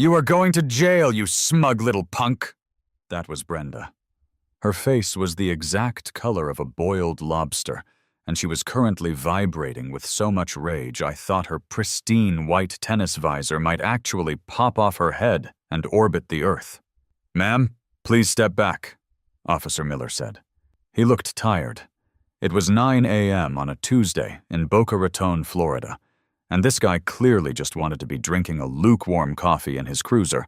"You are going to jail, you smug little punk." That was Brenda. Her face was the exact color of a boiled lobster, and she was currently vibrating with so much rage I thought her pristine white tennis visor might actually pop off her head and orbit the earth. "Ma'am, please step back," Officer Miller said. He looked tired. It was 9 a.m. on a Tuesday in Boca Raton, Florida, and this guy clearly just wanted to be drinking a lukewarm coffee in his cruiser,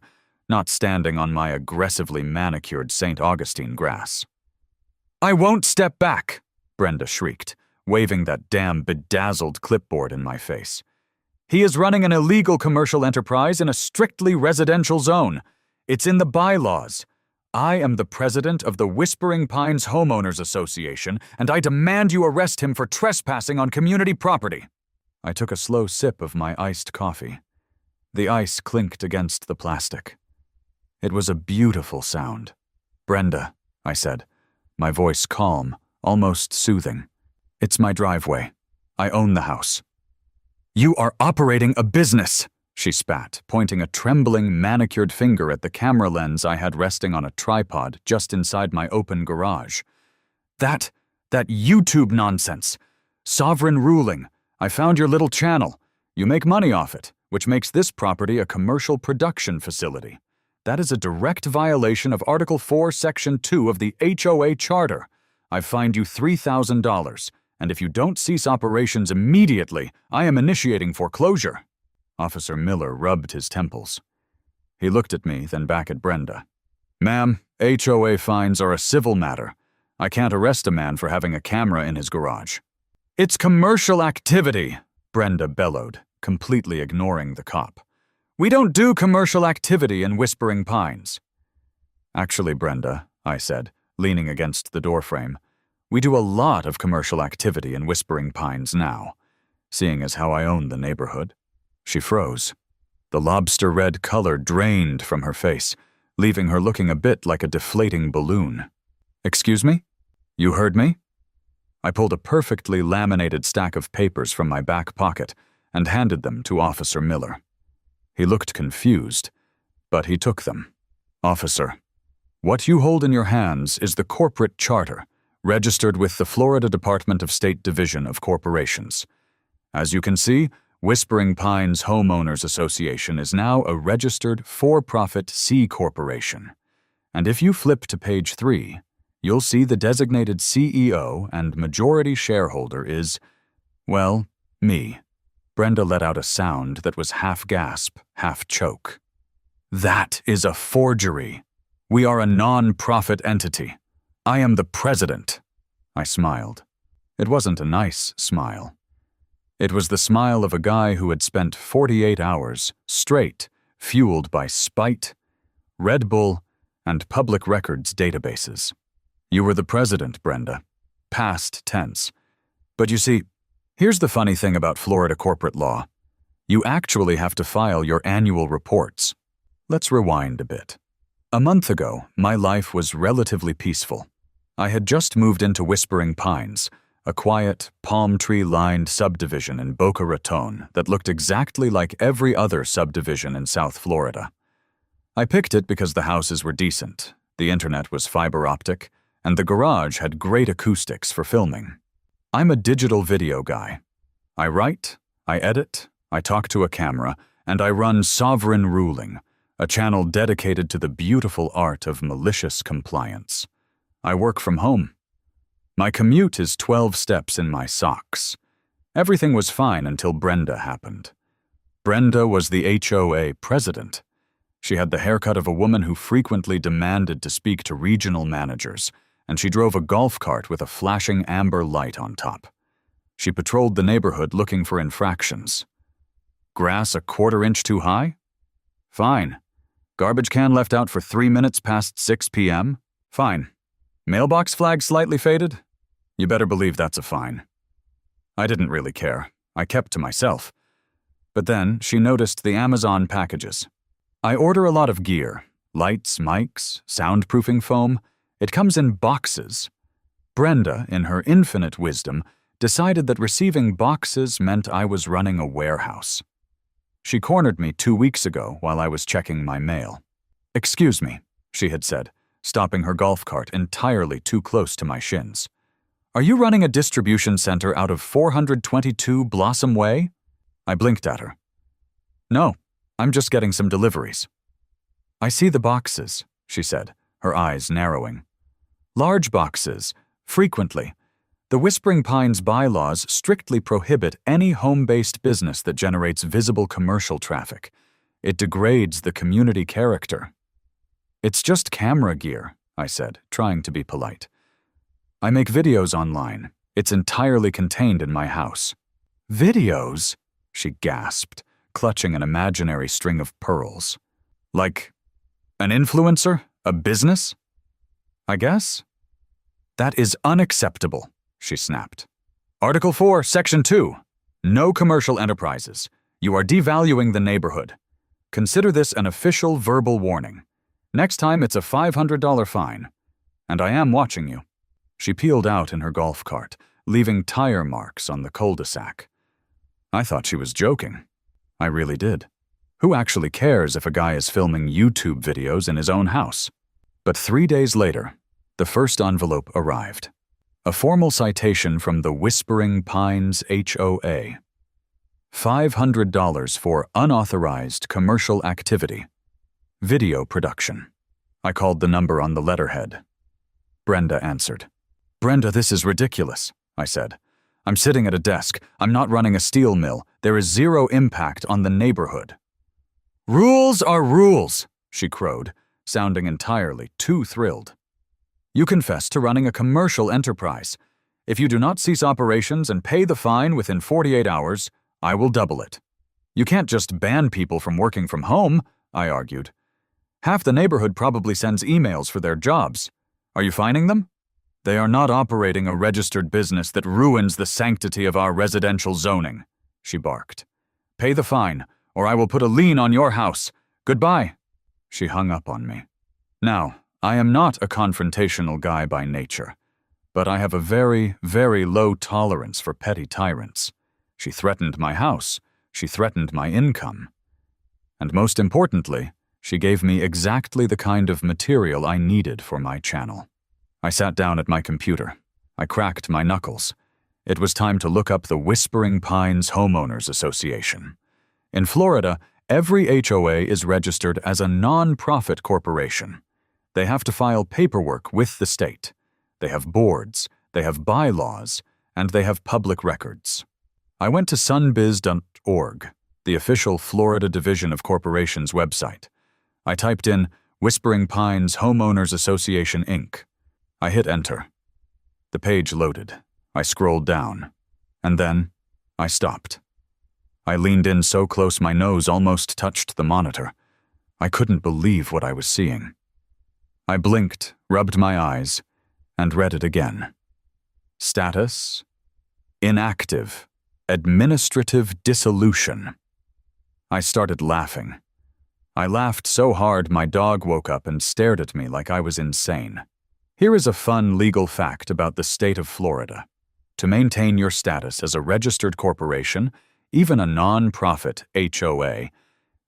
not standing on my aggressively manicured St. Augustine grass. "I won't step back," Brenda shrieked, waving that damn bedazzled clipboard in my face. "He is running an illegal commercial enterprise in a strictly residential zone. It's in the bylaws. I am the president of the Whispering Pines Homeowners Association, and I demand you arrest him for trespassing on community property." I took a slow sip of my iced coffee. The ice clinked against the plastic. It was a beautiful sound. "Brenda," I said, my voice calm, almost soothing. "It's my driveway. I own the house." "You are operating a business," she spat, pointing a trembling, manicured finger at the camera lens I had resting on a tripod just inside my open garage. That YouTube nonsense. Sovereign ruling. I found your little channel. You make money off it, which makes this property a commercial production facility. That is a direct violation of Article 4, Section 2 of the HOA Charter. I've fined you $3,000, and if you don't cease operations immediately, I am initiating foreclosure." Officer Miller rubbed his temples. He looked at me, then back at Brenda. "Ma'am, HOA fines are a civil matter. I can't arrest a man for having a camera in his garage." "It's commercial activity," Brenda bellowed, completely ignoring the cop. "We don't do commercial activity in Whispering Pines." "Actually, Brenda," I said, leaning against the doorframe, "we do a lot of commercial activity in Whispering Pines now, seeing as how I own the neighborhood." She froze. The lobster-red color drained from her face, leaving her looking a bit like a deflating balloon. "Excuse me? You heard me?" I pulled a perfectly laminated stack of papers from my back pocket and handed them to Officer Miller. He looked confused, but he took them. "Officer, what you hold in your hands is the corporate charter, registered with the Florida Department of State Division of Corporations. As you can see, Whispering Pines Homeowners Association is now a registered for-profit C corporation. And if you flip to page 3, you'll see the designated CEO and majority shareholder is, well, me." Brenda let out a sound that was half gasp, half choke. "That is a forgery. We are a non-profit entity. I am the president." I smiled. It wasn't a nice smile. It was the smile of a guy who had spent 48 hours straight fueled by spite, Red Bull, and public records databases. "You were the president, Brenda. Past tense. But you see, here's the funny thing about Florida corporate law. You actually have to file your annual reports. Let's rewind a bit. A month ago, my life was relatively peaceful. I had just moved into Whispering Pines, a quiet, palm tree-lined subdivision in Boca Raton that looked exactly like every other subdivision in South Florida. I picked it because the houses were decent, the internet was fiber optic, and the garage had great acoustics for filming. I'm a digital video guy. I write, I edit, I talk to a camera, and I run Sovereign Ruling, a channel dedicated to the beautiful art of malicious compliance. I work from home. My commute is 12 steps in my socks. Everything was fine until Brenda happened. Brenda was the HOA president. She had the haircut of a woman who frequently demanded to speak to regional managers, and she drove a golf cart with a flashing amber light on top. She patrolled the neighborhood looking for infractions. Grass a quarter-inch too high? Fine. Garbage can left out for 3 minutes past 6 p.m.? Fine. Mailbox flag slightly faded? You better believe that's a fine. I didn't really care. I kept to myself. But then she noticed the Amazon packages. I order a lot of gear. Lights, mics, soundproofing foam. It comes in boxes. Brenda, in her infinite wisdom, decided that receiving boxes meant I was running a warehouse. She cornered me 2 weeks ago while I was checking my mail. "Excuse me," she had said, stopping her golf cart entirely too close to my shins. "Are you running a distribution center out of 422 Blossom Way?" I blinked at her. "No, I'm just getting some deliveries." "I see the boxes," she said, her eyes narrowing. "Large boxes, frequently. The Whispering Pines bylaws strictly prohibit any home-based business that generates visible commercial traffic. It degrades the community character." "It's just camera gear," I said, trying to be polite. "I make videos online. It's entirely contained in my house." "Videos?" she gasped, clutching an imaginary string of pearls. "Like an influencer? A business?" "I guess." "That is unacceptable," she snapped. "Article 4, Section 2. No commercial enterprises. You are devaluing the neighborhood. Consider this an official verbal warning. Next time it's a $500 fine. And I am watching you." She peeled out in her golf cart, leaving tire marks on the cul-de-sac. I thought she was joking. I really did. Who actually cares if a guy is filming YouTube videos in his own house? But 3 days later, the first envelope arrived. A formal citation from the Whispering Pines HOA. $500 for unauthorized commercial activity. Video production. I called the number on the letterhead. Brenda answered. "Brenda, this is ridiculous," I said. "I'm sitting at a desk. I'm not running a steel mill. There is zero impact on the neighborhood." "Rules are rules," she crowed, sounding entirely too thrilled. "You confess to running a commercial enterprise. If you do not cease operations and pay the fine within 48 hours, I will double it." "You can't just ban people from working from home," I argued. "Half the neighborhood probably sends emails for their jobs. Are you fining them?" "They are not operating a registered business that ruins the sanctity of our residential zoning," she barked. "Pay the fine, or I will put a lien on your house. Goodbye." She hung up on me. Now, I am not a confrontational guy by nature, but I have a very, very low tolerance for petty tyrants. She threatened my house. She threatened my income. And most importantly, she gave me exactly the kind of material I needed for my channel. I sat down at my computer. I cracked my knuckles. It was time to look up the Whispering Pines Homeowners Association. In Florida, every HOA is registered as a non-profit corporation. They have to file paperwork with the state. They have boards, they have bylaws, and they have public records. I went to sunbiz.org, the official Florida Division of Corporations website. I typed in Whispering Pines Homeowners Association, Inc. I hit enter. The page loaded. I scrolled down. And then I stopped. I leaned in so close my nose almost touched the monitor. I couldn't believe what I was seeing. I blinked, rubbed my eyes, and read it again. Status: inactive. Administrative dissolution. I started laughing. I laughed so hard my dog woke up and stared at me like I was insane. Here is a fun legal fact about the state of Florida. To maintain your status as a registered corporation, even a non-profit HOA,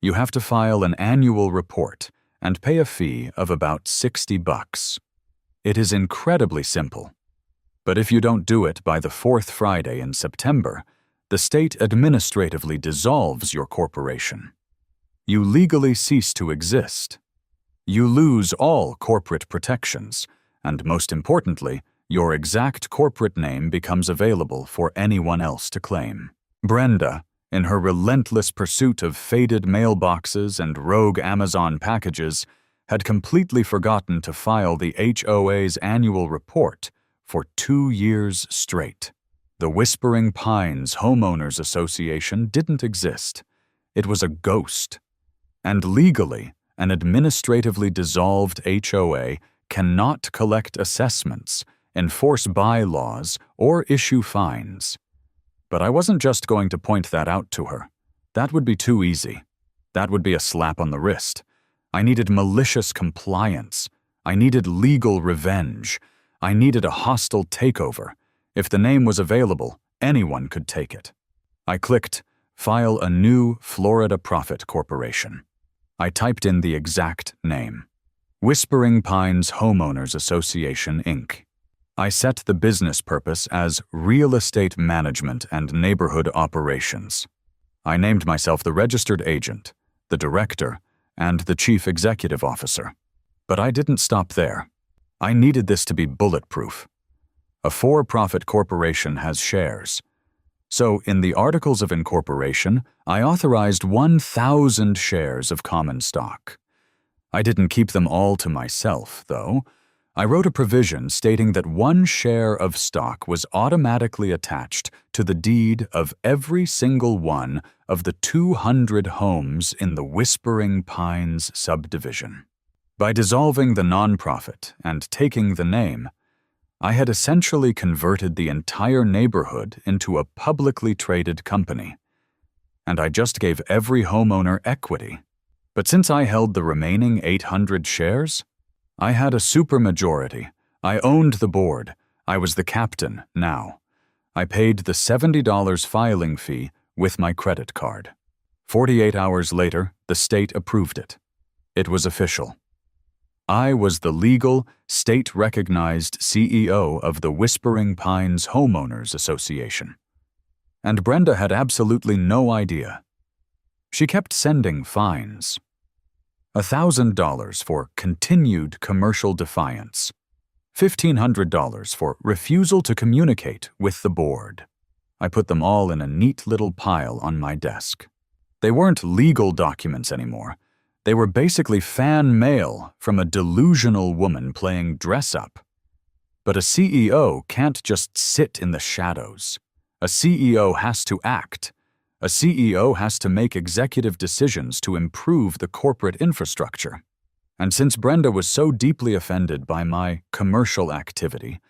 you have to file an annual report and pay a fee of about $60. It is incredibly simple. But if you don't do it by the 4th Friday in September, the state administratively dissolves your corporation. You legally cease to exist. You lose all corporate protections, and most importantly, your exact corporate name becomes available for anyone else to claim. Brenda, in her relentless pursuit of faded mailboxes and rogue Amazon packages, had completely forgotten to file the HOA's annual report for 2 years straight. The Whispering Pines Homeowners Association didn't exist. It was a ghost. And legally, an administratively dissolved HOA cannot collect assessments, enforce bylaws, or issue fines. But I wasn't just going to point that out to her. That would be too easy. That would be a slap on the wrist. I needed malicious compliance. I needed legal revenge. I needed a hostile takeover. If the name was available, anyone could take it. I clicked File a new Florida Profit Corporation. I typed in the exact name. Whispering Pines Homeowners Association, Inc. I set the business purpose as Real Estate Management and Neighborhood Operations. I named myself the registered agent, the director, and the chief executive officer. But I didn't stop there. I needed this to be bulletproof. A for-profit corporation has shares. So, in the Articles of Incorporation, I authorized 1,000 shares of common stock. I didn't keep them all to myself, though. I wrote a provision stating that 1 share of stock was automatically attached to the deed of every single one of the 200 homes in the Whispering Pines subdivision. By dissolving the nonprofit and taking the name, I had essentially converted the entire neighborhood into a publicly traded company. And I just gave every homeowner equity. But since I held the remaining 800 shares, I had a supermajority. I owned the board. I was the captain now. I paid the $70 filing fee with my credit card. 48 hours later, the state approved it. It was official. I was the legal, state-recognized CEO of the Whispering Pines Homeowners Association. And Brenda had absolutely no idea. She kept sending fines. $1,000 for continued commercial defiance. $1,500 for refusal to communicate with the board. I put them all in a neat little pile on my desk. They weren't legal documents anymore. They were basically fan mail from a delusional woman playing dress-up. But a CEO can't just sit in the shadows. A CEO has to act. A CEO has to make executive decisions to improve the corporate infrastructure. And since Brenda was so deeply offended by my commercial activity,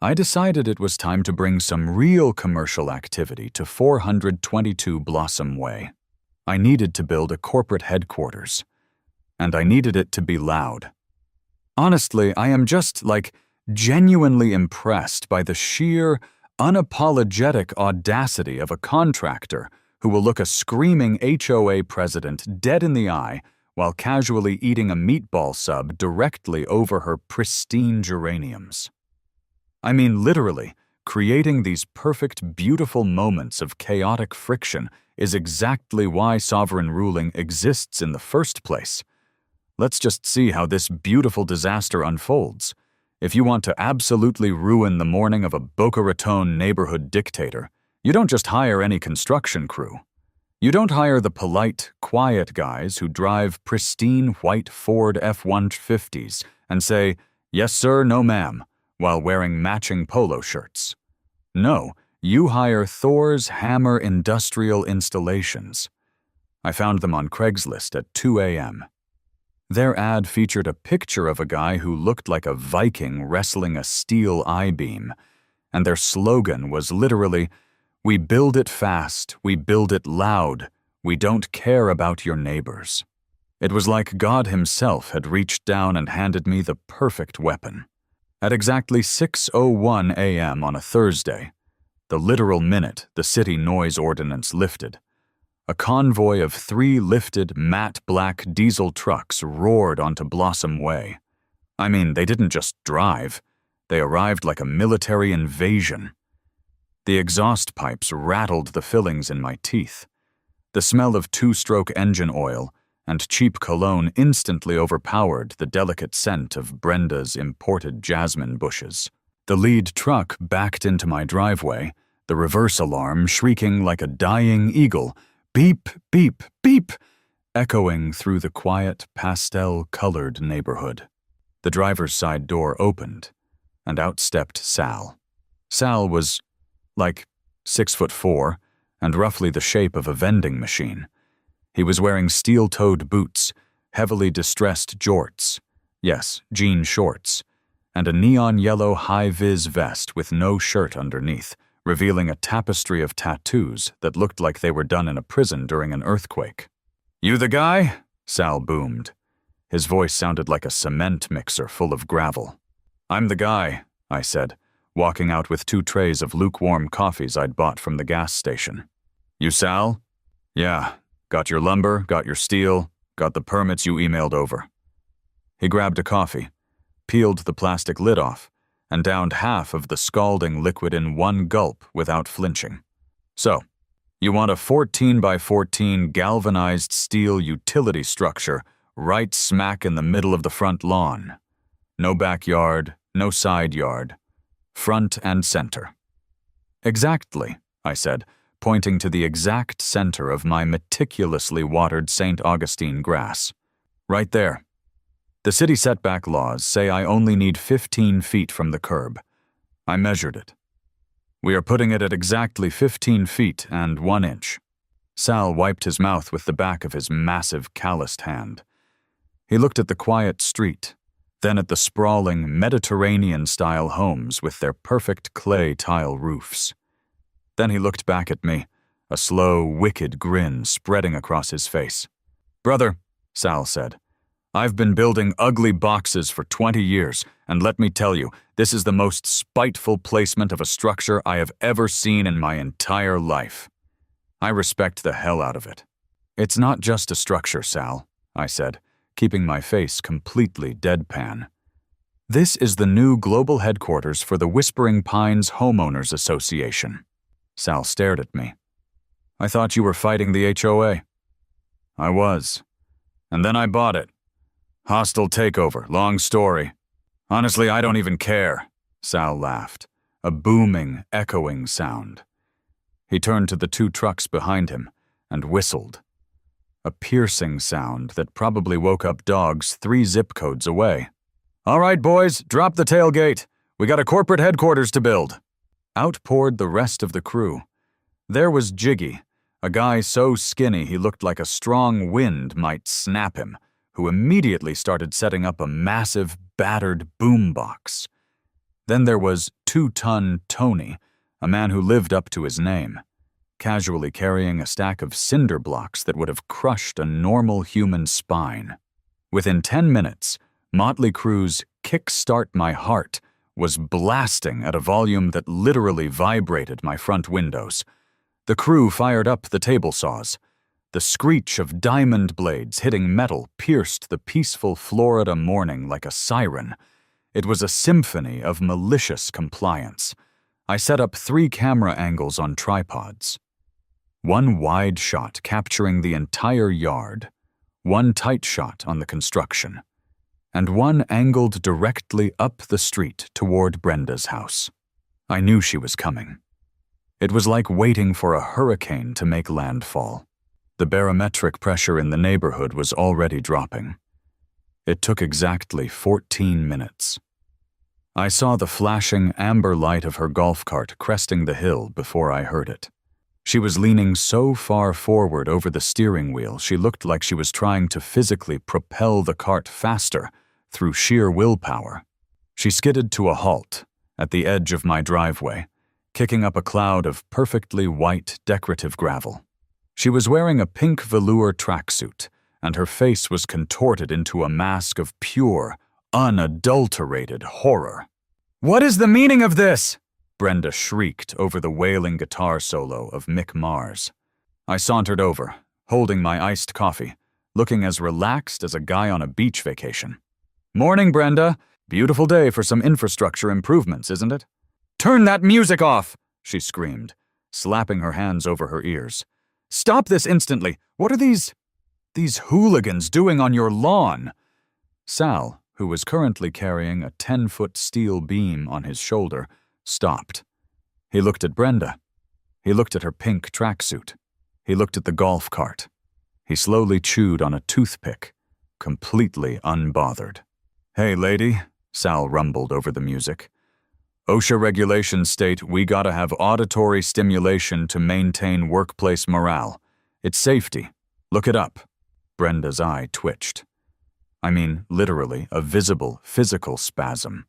I decided it was time to bring some real commercial activity to 422 Blossom Way. I needed to build a corporate headquarters, and I needed it to be loud. Honestly, I am just, genuinely impressed by the sheer, unapologetic audacity of a contractor who will look a screaming HOA president dead in the eye while casually eating a meatball sub directly over her pristine geraniums. I mean, literally, creating these perfect, beautiful moments of chaotic friction is exactly why sovereign ruling exists in the first place. Let's just see how this beautiful disaster unfolds. If you want to absolutely ruin the morning of a Boca Raton neighborhood dictator, you don't just hire any construction crew. You don't hire the polite, quiet guys who drive pristine white Ford F-150s and say, "Yes, sir, no, ma'am," while wearing matching polo shirts. No, you hire Thor's Hammer Industrial Installations. I found them on Craigslist at 2 a.m. Their ad featured a picture of a guy who looked like a Viking wrestling a steel I-beam, and their slogan was literally, "We build it fast, we build it loud, we don't care about your neighbors." It was like God himself had reached down and handed me the perfect weapon. At exactly 6:01 a.m. on a Thursday, the literal minute the city noise ordinance lifted, a convoy of 3 lifted matte black diesel trucks roared onto Blossom Way. I mean, they didn't just drive. They arrived like a military invasion. The exhaust pipes rattled the fillings in my teeth. The smell of 2-stroke engine oil and cheap cologne instantly overpowered the delicate scent of Brenda's imported jasmine bushes. The lead truck backed into my driveway, the reverse alarm shrieking like a dying eagle, beep, beep, beep, echoing through the quiet, pastel-colored neighborhood. The driver's side door opened, and out stepped Sal. Sal was 6'4" and roughly the shape of a vending machine. He was wearing steel-toed boots, heavily distressed jorts, yes, jean shorts, and a neon yellow high-vis vest with no shirt underneath, revealing a tapestry of tattoos that looked like they were done in a prison during an earthquake. "You the guy?" Sal boomed. His voice sounded like a cement mixer full of gravel. "I'm the guy," I said, walking out with 2 trays of lukewarm coffees I'd bought from the gas station. "You Sal?" Yeah, got your lumber, got your steel, got the permits you emailed over. He grabbed a coffee, peeled the plastic lid off, and downed half of the scalding liquid in one gulp without flinching. So, you want a 14 by 14 galvanized steel utility structure right smack in the middle of the front lawn. No backyard, no side yard. Front and center. Exactly, I said, pointing to the exact center of my meticulously watered St. Augustine grass. Right there. The city setback laws say I only need 15 feet from the curb. I measured it. We are putting it at exactly 15 feet and 1 inch. Sal wiped his mouth with the back of his massive calloused hand. He looked at the quiet street, then at the sprawling Mediterranean-style homes with their perfect clay tile roofs. Then he looked back at me, a slow, wicked grin spreading across his face. "Brother," Sal said, "I've been building ugly boxes for 20 years, and let me tell you, this is the most spiteful placement of a structure I have ever seen in my entire life. I respect the hell out of it." "It's not just a structure, Sal," I said, keeping my face completely deadpan. "This is the new global headquarters for the Whispering Pines Homeowners Association." Sal stared at me. "I thought you were fighting the HOA." "I was. And then I bought it. Hostile takeover, long story. Honestly, I don't even care." Sal laughed, a booming, echoing sound. He turned to the 2 trucks behind him and whistled. A piercing sound that probably woke up dogs 3 zip codes away. "All right, boys, drop the tailgate. We got a corporate headquarters to build." Out poured the rest of the crew. There was Jiggy, a guy so skinny he looked like a strong wind might snap him, who immediately started setting up a massive, battered boombox. Then there was 2-ton Tony, a man who lived up to his name, casually carrying a stack of cinder blocks that would have crushed a normal human spine. Within 10 minutes, Motley Crue's "Kickstart My Heart" was blasting at a volume that literally vibrated my front windows. The crew fired up the table saws. The screech of diamond blades hitting metal pierced the peaceful Florida morning like a siren. It was a symphony of malicious compliance. I set up 3 camera angles on tripods. 1 wide shot capturing the entire yard, 1 tight shot on the construction, and 1 angled directly up the street toward Brenda's house. I knew she was coming. It was like waiting for a hurricane to make landfall. The barometric pressure in the neighborhood was already dropping. It took exactly 14 minutes. I saw the flashing amber light of her golf cart cresting the hill before I heard it. She was leaning so far forward over the steering wheel she looked like she was trying to physically propel the cart faster through sheer willpower. She skidded to a halt at the edge of my driveway, kicking up a cloud of perfectly white decorative gravel. She was wearing a pink velour tracksuit, and her face was contorted into a mask of pure, unadulterated horror. "What is the meaning of this?" Brenda shrieked over the wailing guitar solo of Mick Mars. I sauntered over, holding my iced coffee, looking as relaxed as a guy on a beach vacation. "Morning, Brenda. Beautiful day for some infrastructure improvements, isn't it?" "Turn that music off!" she screamed, slapping her hands over her ears. "Stop this instantly! What are these hooligans doing on your lawn?" Sal, who was currently carrying a 10-foot steel beam on his shoulder, stopped. He looked at Brenda. He looked at her pink tracksuit. He looked at the golf cart. He slowly chewed on a toothpick, completely unbothered. "Hey, lady," Sal rumbled over the music. "OSHA regulations state we gotta have auditory stimulation to maintain workplace morale. It's safety. Look it up." Brenda's eye twitched. I mean, literally, a visible, physical spasm.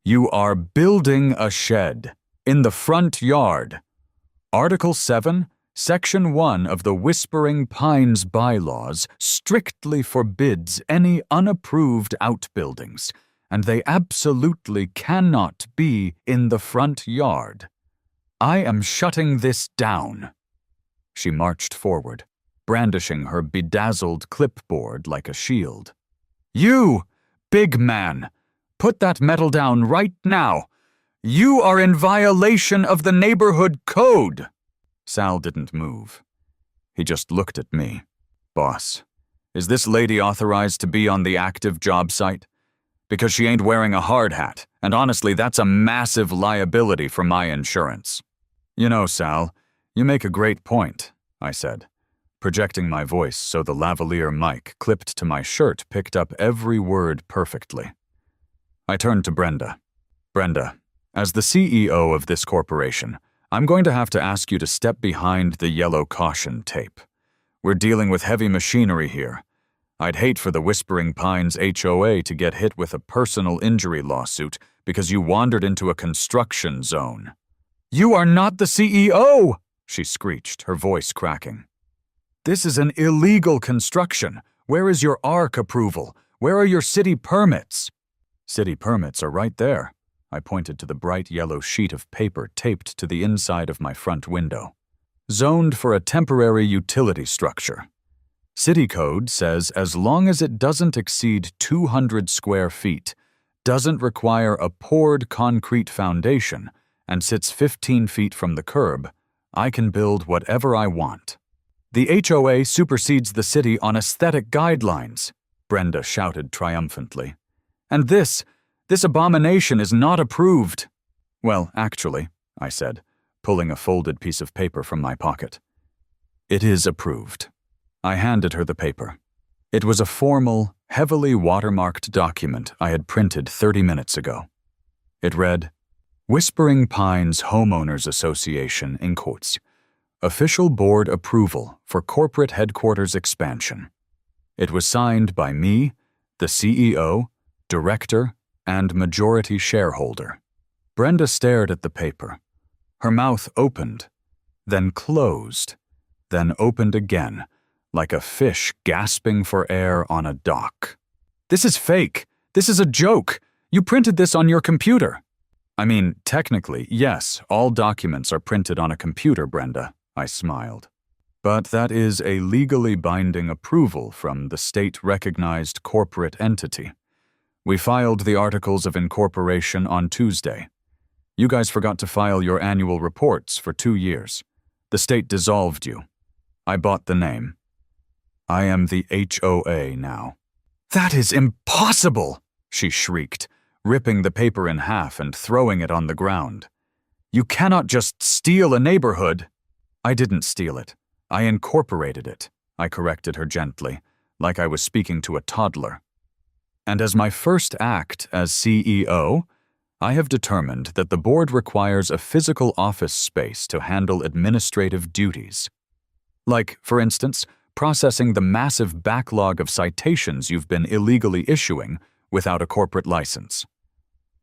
"You are building a shed in the front yard. Article 7, Section 1 of the Whispering Pines bylaws strictly forbids any unapproved outbuildings, and they absolutely cannot be in the front yard. I am shutting this down." She marched forward. brandishing her bedazzled clipboard like a shield. "You, big man, put that metal down right now. You are in violation of the neighborhood code." Sal didn't move. He just looked at me. "Boss, is this lady authorized to be on the active job site? Because she ain't wearing a hard hat, and honestly, that's a massive liability for my insurance." "You know, Sal, you make a great point," I said, projecting my voice so the lavalier mic clipped to my shirt picked up every word perfectly. I turned to Brenda. "Brenda, as the CEO of this corporation, I'm going to have to ask you to step behind the yellow caution tape. We're dealing with heavy machinery here. I'd hate for the Whispering Pines HOA to get hit with a personal injury lawsuit because you wandered into a construction zone." "You are not the CEO!" she screeched, her voice cracking. "This is an illegal construction. Where is your ARC approval? Where are your city permits?" "City permits are right there." I pointed to the bright yellow sheet of paper taped to the inside of my front window. "Zoned for a temporary utility structure. City code says as long as it doesn't exceed 200 square feet, doesn't require a poured concrete foundation, and sits 15 feet from the curb, I can build whatever I want." "The HOA supersedes the city on aesthetic guidelines," Brenda shouted triumphantly. "And this abomination is not approved." "Well, actually," I said, pulling a folded piece of paper from my pocket. "It is approved." I handed her the paper. It was a formal, heavily watermarked document I had printed 30 minutes ago. It read, "Whispering Pines Homeowners Association, in quotes, official board approval for corporate headquarters expansion." It was signed by me, the CEO, director, and majority shareholder. Brenda stared at the paper. Her mouth opened, then closed, then opened again, like a fish gasping for air on a dock. "This is fake. This is a joke. You printed this on your computer." "I mean, technically, yes, all documents are printed on a computer, Brenda," I smiled. "But that is a legally binding approval from the state-recognized corporate entity. We filed the articles of incorporation on Tuesday. You guys forgot to file your annual reports for 2 years. The state dissolved you. I bought the name. I am the HOA now." "That is impossible!" she shrieked, ripping the paper in half and throwing it on the ground. "You cannot just steal a neighborhood." "I didn't steal it. I incorporated it," I corrected her gently, like I was speaking to a toddler. "And as my first act as CEO, I have determined that the board requires a physical office space to handle administrative duties. Like, for instance, processing the massive backlog of citations you've been illegally issuing without a corporate license."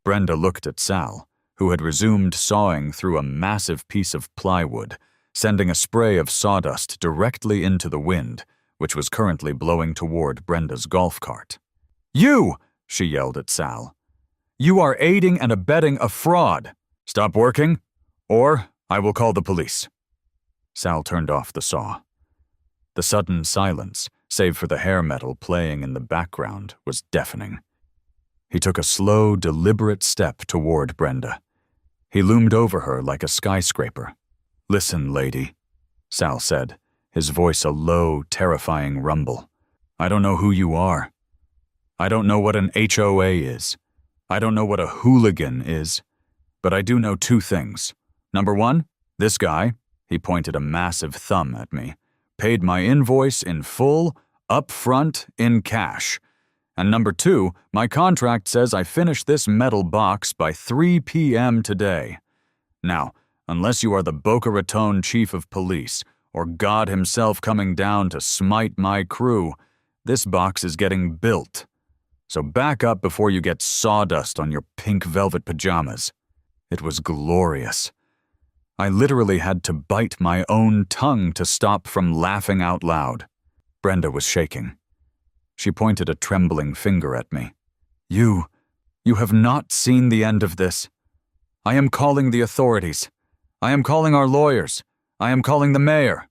Brenda looked at Sal, who had resumed sawing through a massive piece of plywood, sending a spray of sawdust directly into the wind, which was currently blowing toward Brenda's golf cart. "You!" she yelled at Sal. "You are aiding and abetting a fraud. Stop working, or I will call the police." Sal turned off the saw. The sudden silence, save for the hair metal playing in the background, was deafening. He took a slow, deliberate step toward Brenda. He loomed over her like a skyscraper. "Listen, lady," Sal said, his voice a low, terrifying rumble. "I don't know who you are. I don't know what an HOA is. I don't know what a hooligan is. But I do know 2 things. Number 1, this guy," he pointed a massive thumb at me, "paid my invoice in full, up front, in cash. And number 2, my contract says I finish this metal box by 3 p.m. today. Now, unless you are the Boca Raton chief of police, or God himself coming down to smite my crew, this box is getting built. So back up before you get sawdust on your pink velvet pajamas." It was glorious. I literally had to bite my own tongue to stop from laughing out loud. Brenda was shaking. She pointed a trembling finger at me. You have not seen the end of this. I am calling the authorities. I am calling our lawyers. I am calling the mayor."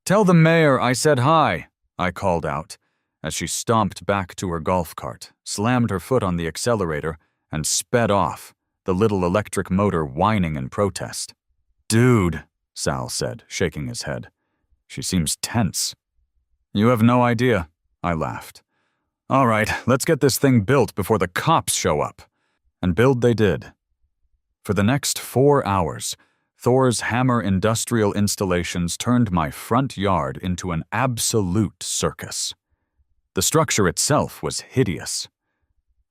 "Tell the mayor I said hi," I called out, as she stomped back to her golf cart, slammed her foot on the accelerator, and sped off, the little electric motor whining in protest. "Dude," Sal said, shaking his head. "She seems tense." "You have no idea," I laughed. "All right, let's get this thing built before the cops show up." And build they did. For the next 4 hours, Thor's hammer industrial installations turned my front yard into an absolute circus. The structure itself was hideous.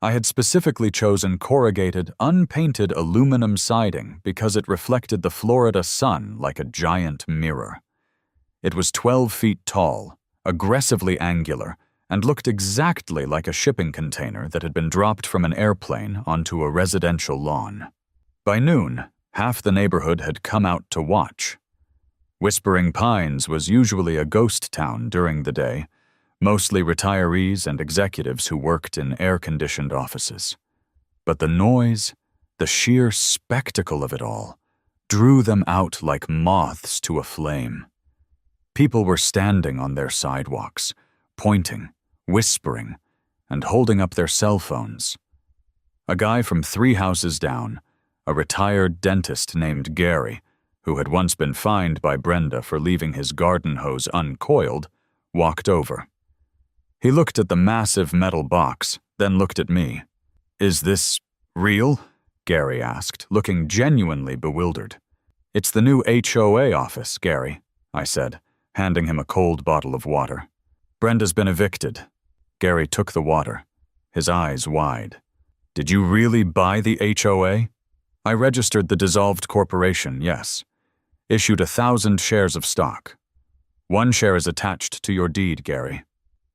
I had specifically chosen corrugated, unpainted aluminum siding because it reflected the Florida sun like a giant mirror. It was 12 feet tall, aggressively angular, and looked exactly like a shipping container that had been dropped from an airplane onto a residential lawn. By noon, half the neighborhood had come out to watch. Whispering Pines was usually a ghost town during the day, mostly retirees and executives who worked in air-conditioned offices. But the noise, the sheer spectacle of it all, drew them out like moths to a flame. People were standing on their sidewalks, pointing, whispering, and holding up their cell phones. A guy from 3 houses down, a retired dentist named Gary, who had once been fined by Brenda for leaving his garden hose uncoiled, walked over. He looked at the massive metal box, then looked at me. "Is this real?" Gary asked, looking genuinely bewildered. "It's the new HOA office, Gary," I said, handing him a cold bottle of water. "Brenda's been evicted." Gary took the water, his eyes wide. "Did you really buy the HOA?" "I registered the dissolved corporation, yes. Issued 1,000 shares of stock. 1 share is attached to your deed, Gary.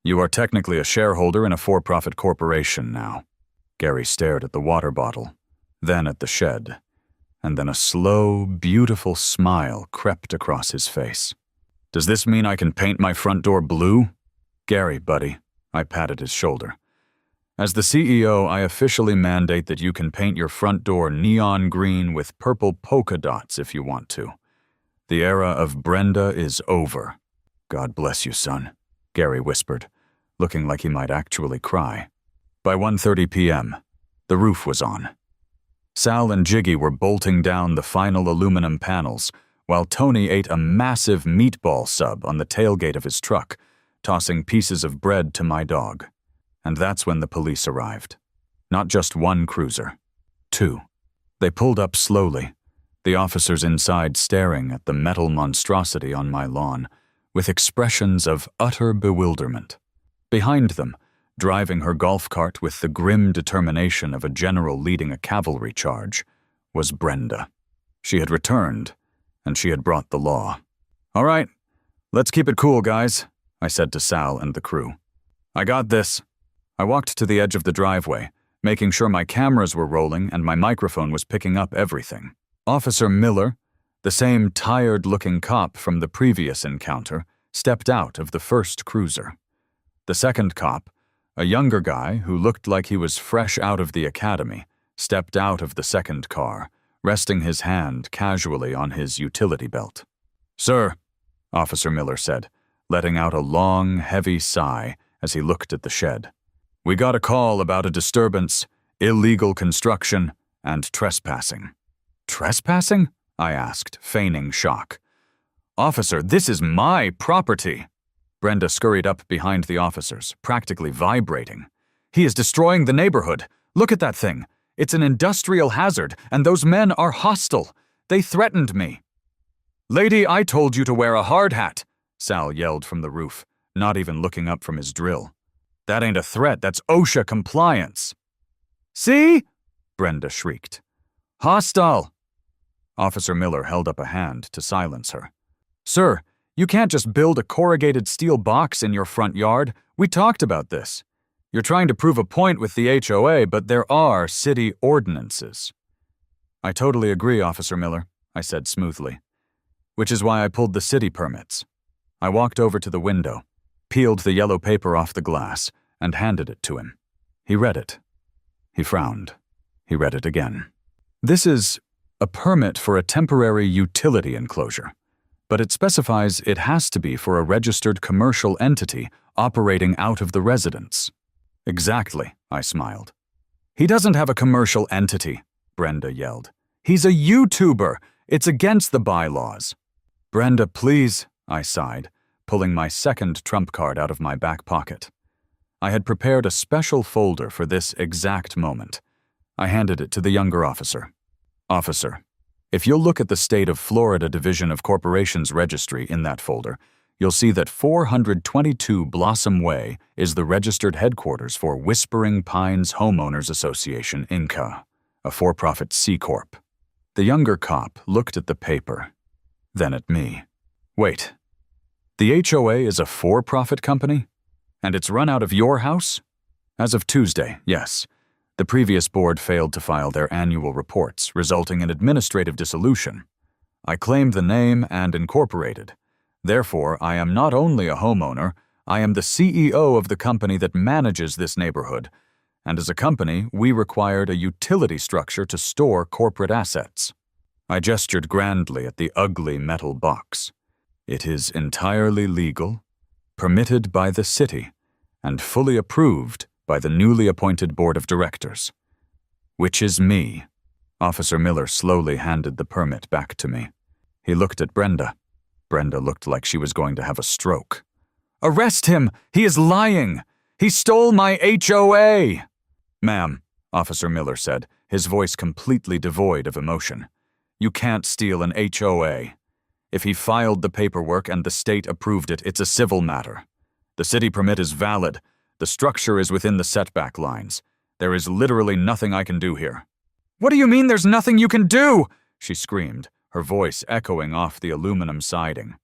You are technically a shareholder in a for-profit corporation now." Gary stared at the water bottle, then at the shed, and then a slow, beautiful smile crept across his face. "Does this mean I can paint my front door blue?" "Gary, buddy," I patted his shoulder. "As the CEO, I officially mandate that you can paint your front door neon green with purple polka dots if you want to. The era of Brenda is over." "God bless you, son," Gary whispered, looking like he might actually cry. By 1:30 p.m., the roof was on. Sal and Jiggy were bolting down the final aluminum panels, while Tony ate a massive meatball sub on the tailgate of his truck, tossing pieces of bread to my dog. And that's when the police arrived. Not just 1 cruiser. 2. They pulled up slowly, the officers inside staring at the metal monstrosity on my lawn, with expressions of utter bewilderment. Behind them, driving her golf cart with the grim determination of a general leading a cavalry charge, was Brenda. She had returned, and she had brought the law. "All right, let's keep it cool, guys," I said to Sal and the crew. "I got this." I walked to the edge of the driveway, making sure my cameras were rolling and my microphone was picking up everything. Officer Miller, the same tired-looking cop from the previous encounter, stepped out of the first cruiser. The second cop, a younger guy who looked like he was fresh out of the academy, stepped out of the second car, resting his hand casually on his utility belt. "Sir," Officer Miller said, letting out a long, heavy sigh as he looked at the shed. "We got a call about a disturbance, illegal construction, and trespassing." "Trespassing?" I asked, feigning shock. "Officer, this is my property." Brenda scurried up behind the officers, practically vibrating. "He is destroying the neighborhood. Look at that thing. It's an industrial hazard, and those men are hostile. They threatened me." "Lady, I told you to wear a hard hat," Sal yelled from the roof, not even looking up from his drill. "That ain't a threat, that's OSHA compliance." "See?" Brenda shrieked. "Hostile." Officer Miller held up a hand to silence her. "Sir, you can't just build a corrugated steel box in your front yard. We talked about this. You're trying to prove a point with the HOA, but there are city ordinances." "I totally agree, Officer Miller," I said smoothly. "Which is why I pulled the city permits." I walked over to the window, peeled the yellow paper off the glass, and handed it to him. He read it. He frowned. He read it again. "This is a permit for a temporary utility enclosure. but it specifies it has to be for a registered commercial entity operating out of the residence. Exactly, I smiled. He doesn't have a commercial entity, Brenda yelled. He's a YouTuber. It's against the bylaws. Brenda, please, I sighed, pulling my second trump card out of my back pocket. I had prepared a special folder for this exact moment. I handed it to the younger officer. Officer, if you'll look at the State of Florida Division of Corporations Registry in that folder, you'll see that 422 Blossom Way is the registered headquarters for Whispering Pines Homeowners Association, Inc., a for-profit C Corp. The younger cop looked at the paper, then at me. Wait, the HOA is a for-profit company? And it's run out of your house? As of Tuesday, yes. The previous board failed to file their annual reports, resulting in administrative dissolution. I claimed the name and incorporated. Therefore, I am not only a homeowner, I am the CEO of the company that manages this neighborhood, and as a company, we required a utility structure to store corporate assets. I gestured grandly at the ugly metal box. It is entirely legal, permitted by the city, and fully approved by the newly appointed board of directors. Which is me. Officer Miller slowly handed the permit back to me. He looked at Brenda. Brenda looked like she was going to have a stroke. Arrest him! He is lying! He stole my HOA! Ma'am, Officer Miller said, his voice completely devoid of emotion. You can't steal an HOA. If he filed the paperwork and the state approved it, it's a civil matter. The city permit is valid. The structure is within the setback lines. There is literally nothing I can do here. What do you mean there's nothing you can do? She screamed, her voice echoing off the aluminum siding.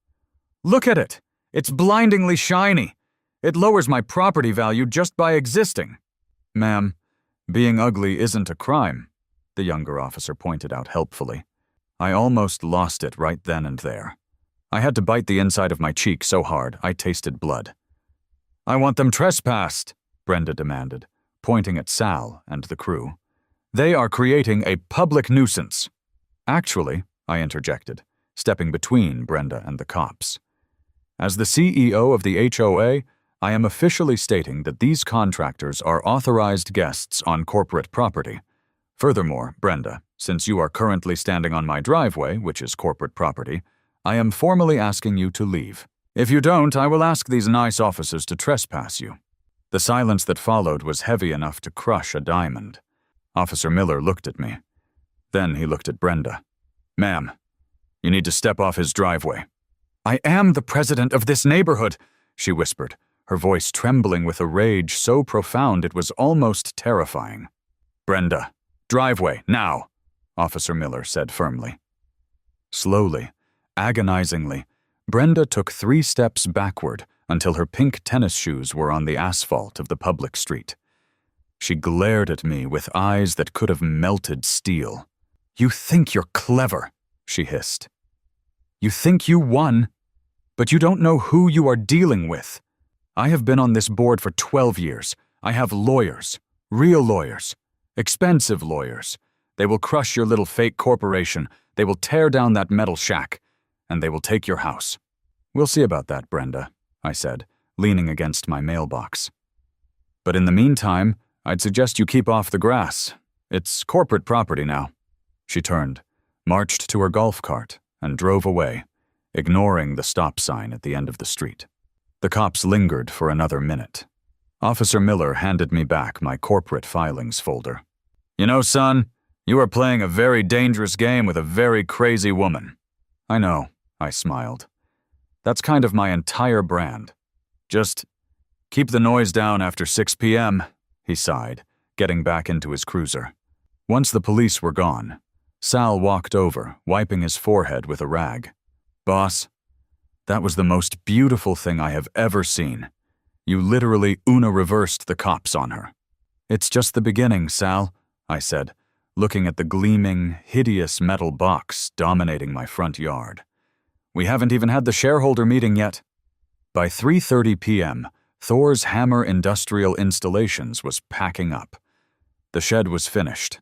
Look at it. It's blindingly shiny. It lowers my property value just by existing. Ma'am, being ugly isn't a crime, the younger officer pointed out helpfully. I almost lost it right then and there. I had to bite the inside of my cheek so hard I tasted blood. I want them trespassed, Brenda demanded, pointing at Sal and the crew. They are creating a public nuisance. Actually, I interjected, stepping between Brenda and the cops. As the CEO of the HOA, I am officially stating that these contractors are authorized guests on corporate property. Furthermore, Brenda, since you are currently standing on my driveway, which is corporate property, I am formally asking you to leave. If you don't, I will ask these nice officers to trespass you. The silence that followed was heavy enough to crush a diamond. Officer Miller looked at me. Then he looked at Brenda. Ma'am, you need to step off his driveway. I am the president of this neighborhood, she whispered, her voice trembling with a rage so profound it was almost terrifying. Brenda, driveway, now, Officer Miller said firmly. Slowly, agonizingly, Brenda took 3 steps backward until her pink tennis shoes were on the asphalt of the public street. She glared at me with eyes that could have melted steel. You think you're clever, she hissed. You think you won, but you don't know who you are dealing with. I have been on this board for 12 years. I have lawyers, real lawyers, expensive lawyers. They will crush your little fake corporation. They will tear down that metal shack. And they will take your house. We'll see about that, Brenda, I said, leaning against my mailbox. But in the meantime, I'd suggest you keep off the grass. It's corporate property now. She turned, marched to her golf cart, and drove away, ignoring the stop sign at the end of the street. The cops lingered for another minute. Officer Miller handed me back my corporate filings folder. You know, son, you are playing a very dangerous game with a very crazy woman. I know, I smiled. That's kind of my entire brand. Just keep the noise down after 6 p.m., he sighed, getting back into his cruiser. Once the police were gone, Sal walked over, wiping his forehead with a rag. Boss, that was the most beautiful thing I have ever seen. You literally reversed the cops on her. It's just the beginning, Sal, I said, looking at the gleaming, hideous metal box dominating my front yard. We haven't even had the shareholder meeting yet. By 3:30 p.m., Thor's Hammer Industrial Installations was packing up. The shed was finished.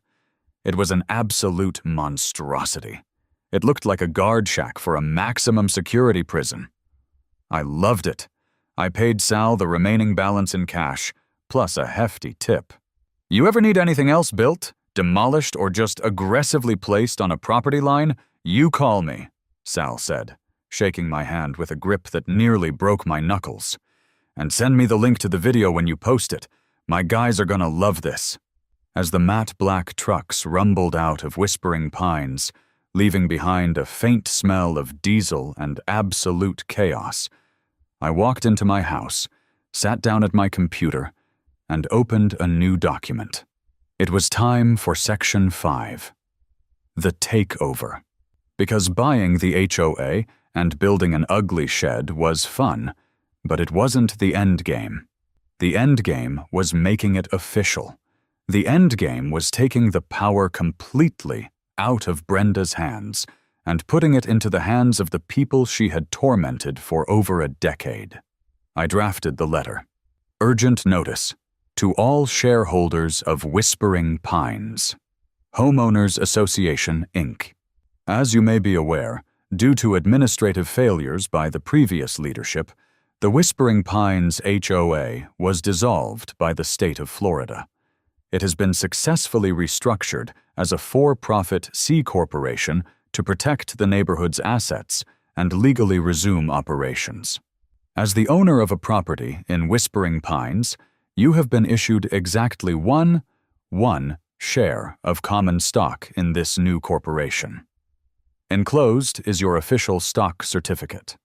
It was an absolute monstrosity. It looked like a guard shack for a maximum security prison. I loved it. I paid Sal the remaining balance in cash, plus a hefty tip. You ever need anything else built, demolished, or just aggressively placed on a property line? You call me, Sal said, shaking my hand with a grip that nearly broke my knuckles. And send me the link to the video when you post it. My guys are gonna love this. As the matte black trucks rumbled out of Whispering Pines, leaving behind a faint smell of diesel and absolute chaos, I walked into my house, sat down at my computer, and opened a new document. It was time for Section 5. The takeover. Because buying the HOA and building an ugly shed was fun, but it wasn't the end game. The end game was making it official. The end game was taking the power completely out of Brenda's hands and putting it into the hands of the people she had tormented for over a decade. I drafted the letter. Urgent notice to all shareholders of Whispering Pines Homeowners Association, Inc. As you may be aware, due to administrative failures by the previous leadership, the Whispering Pines HOA was dissolved by the state of Florida. It has been successfully restructured as a for-profit C corporation to protect the neighborhood's assets and legally resume operations. As the owner of a property in Whispering Pines, you have been issued exactly one share of common stock in this new corporation. Enclosed is your official stock certificate.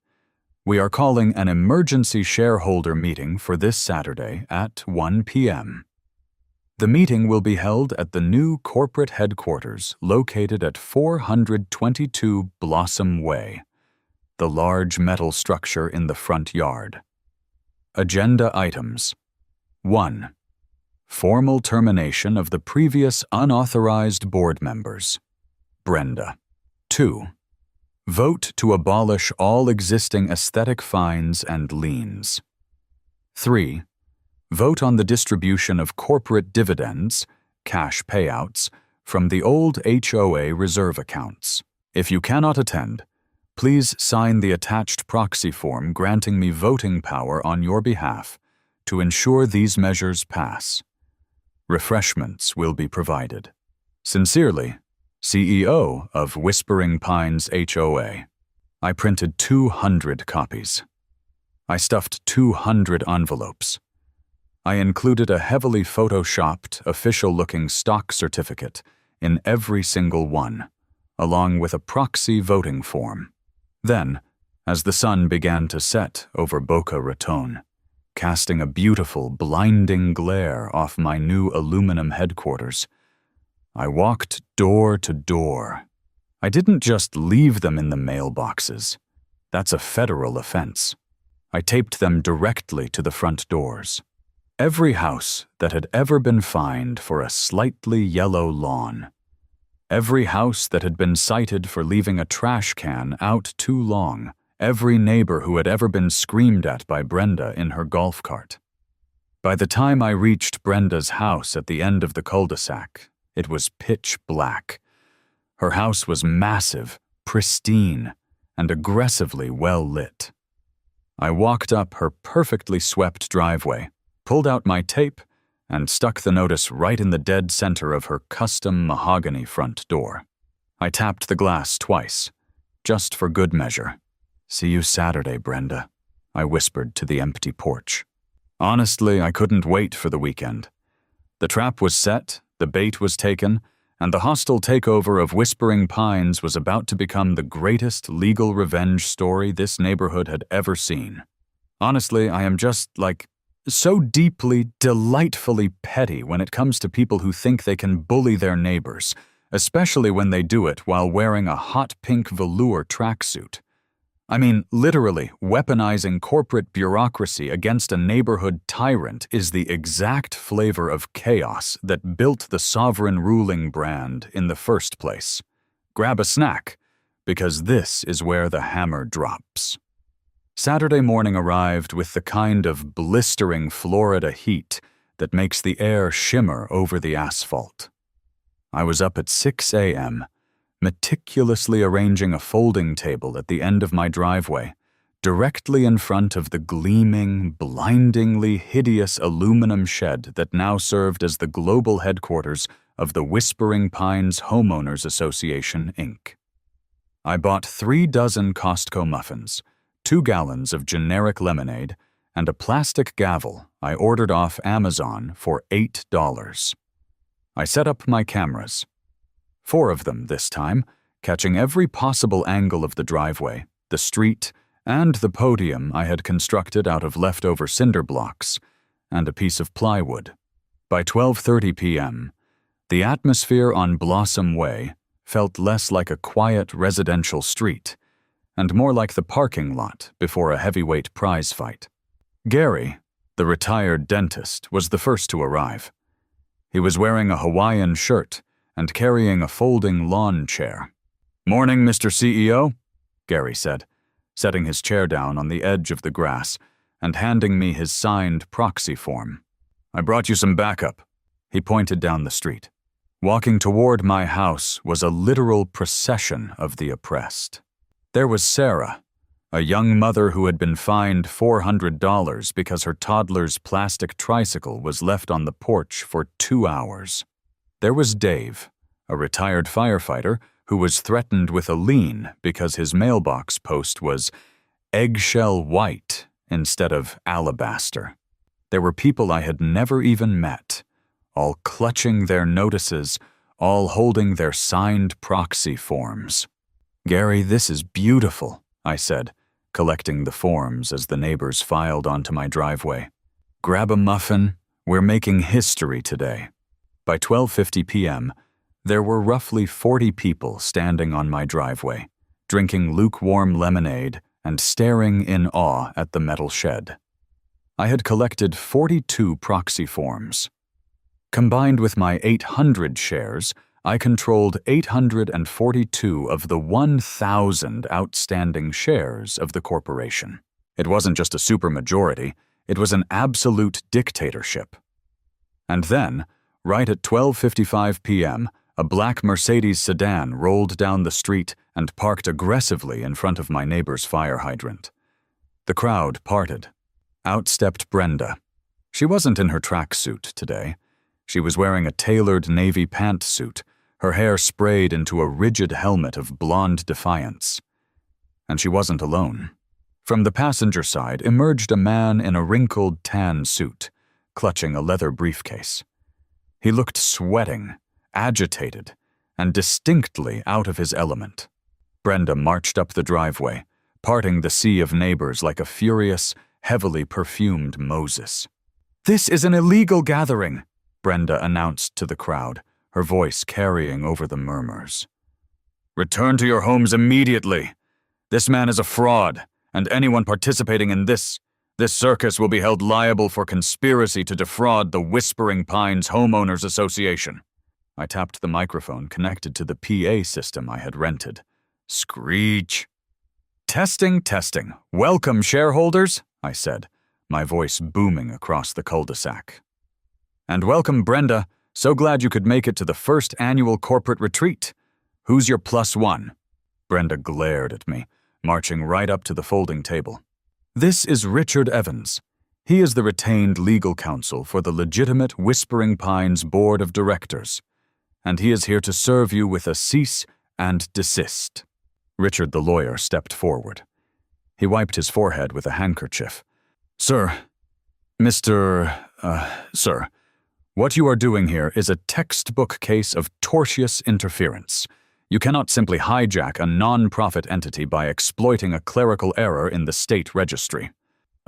We are calling an emergency shareholder meeting for this Saturday at 1 p.m. The meeting will be held at the new corporate headquarters located at 422 Blossom Way, the large metal structure in the front yard. Agenda items. 1. Formal termination of the previous unauthorized board members. Brenda. 2. Vote to abolish all existing aesthetic fines and liens. 3. Vote on the distribution of corporate dividends, cash payouts, from the old HOA reserve accounts. If you cannot attend, please sign the attached proxy form granting me voting power on your behalf to ensure these measures pass. Refreshments will be provided. Sincerely, CEO of Whispering Pines HOA. I printed 200 copies. I stuffed 200 envelopes. I included a heavily photoshopped, official-looking stock certificate in every single one, along with a proxy voting form. Then, as the sun began to set over Boca Raton, casting a beautiful, blinding glare off my new aluminum headquarters, I walked door to door. I didn't just leave them in the mailboxes. That's a federal offense. I taped them directly to the front doors. Every house that had ever been fined for a slightly yellow lawn. Every house that had been cited for leaving a trash can out too long. Every neighbor who had ever been screamed at by Brenda in her golf cart. By the time I reached Brenda's house at the end of the cul-de-sac, it was pitch black. Her house was massive, pristine, and aggressively well lit. I walked up her perfectly swept driveway, pulled out my tape, and stuck the notice right in the dead center of her custom mahogany front door. I tapped the glass twice, just for good measure. "See you Saturday, Brenda," I whispered to the empty porch. Honestly, I couldn't wait for the weekend. The trap was set, the bait was taken, and the hostile takeover of Whispering Pines was about to become the greatest legal revenge story this neighborhood had ever seen. Honestly, I am just, so deeply, delightfully petty when it comes to people who think they can bully their neighbors, especially when they do it while wearing a hot pink velour tracksuit. I mean, literally, weaponizing corporate bureaucracy against a neighborhood tyrant is the exact flavor of chaos that built the sovereign ruling brand in the first place. Grab a snack, because this is where the hammer drops. Saturday morning arrived with the kind of blistering Florida heat that makes the air shimmer over the asphalt. I was up at 6 a.m., meticulously arranging a folding table at the end of my driveway, directly in front of the gleaming, blindingly hideous aluminum shed that now served as the global headquarters of the Whispering Pines Homeowners Association, Inc. I bought 3 dozen Costco muffins, 2 gallons of generic lemonade, and a plastic gavel I ordered off Amazon for $8. I set up my cameras, 4 of them this time, catching every possible angle of the driveway, the street, and the podium I had constructed out of leftover cinder blocks and a piece of plywood. By 12:30 p.m., the atmosphere on Blossom Way felt less like a quiet residential street and more like the parking lot before a heavyweight prize fight. Gary, the retired dentist, was the first to arrive. He was wearing a Hawaiian shirt and carrying a folding lawn chair. "Morning, Mr. CEO," Gary said, setting his chair down on the edge of the grass and handing me his signed proxy form. "I brought you some backup." He pointed down the street. Walking toward my house was a literal procession of the oppressed. There was Sarah, a young mother who had been fined $400 because her toddler's plastic tricycle was left on the porch for 2 hours. There was Dave, a retired firefighter who was threatened with a lien because his mailbox post was eggshell white instead of alabaster. There were people I had never even met, all clutching their notices, all holding their signed proxy forms. "Gary, this is beautiful," I said, collecting the forms as the neighbors filed onto my driveway. "Grab a muffin. We're making history today." By 12:50 p.m., there were roughly 40 people standing on my driveway, drinking lukewarm lemonade and staring in awe at the metal shed. I had collected 42 proxy forms. Combined with my 800 shares, I controlled 842 of the 1,000 outstanding shares of the corporation. It wasn't just a supermajority, it was an absolute dictatorship. And then, right at 12:55 p.m., a black Mercedes sedan rolled down the street and parked aggressively in front of my neighbor's fire hydrant. The crowd parted. Out stepped Brenda. She wasn't in her tracksuit today. She was wearing a tailored navy pantsuit, her hair sprayed into a rigid helmet of blonde defiance. And she wasn't alone. From the passenger side emerged a man in a wrinkled tan suit, clutching a leather briefcase. He looked sweating, agitated, and distinctly out of his element. Brenda marched up the driveway, parting the sea of neighbors like a furious, heavily perfumed Moses. "This is an illegal gathering," Brenda announced to the crowd, her voice carrying over the murmurs. "Return to your homes immediately. This man is a fraud, and anyone participating in this circus will be held liable for conspiracy to defraud the Whispering Pines Homeowners Association." I tapped the microphone connected to the PA system I had rented. Screech. "Testing, testing. Welcome, shareholders," I said, my voice booming across the cul-de-sac. "And welcome, Brenda. So glad you could make it to the first annual corporate retreat. Who's your +1? Brenda glared at me, marching right up to the folding table. "This is Richard Evans. He is the retained legal counsel for the legitimate Whispering Pines Board of Directors, and he is here to serve you with a cease and desist." Richard the lawyer stepped forward. He wiped his forehead with a handkerchief. "Sir, Sir, what you are doing here is a textbook case of tortious interference. You cannot simply hijack a non-profit entity by exploiting a clerical error in the state registry."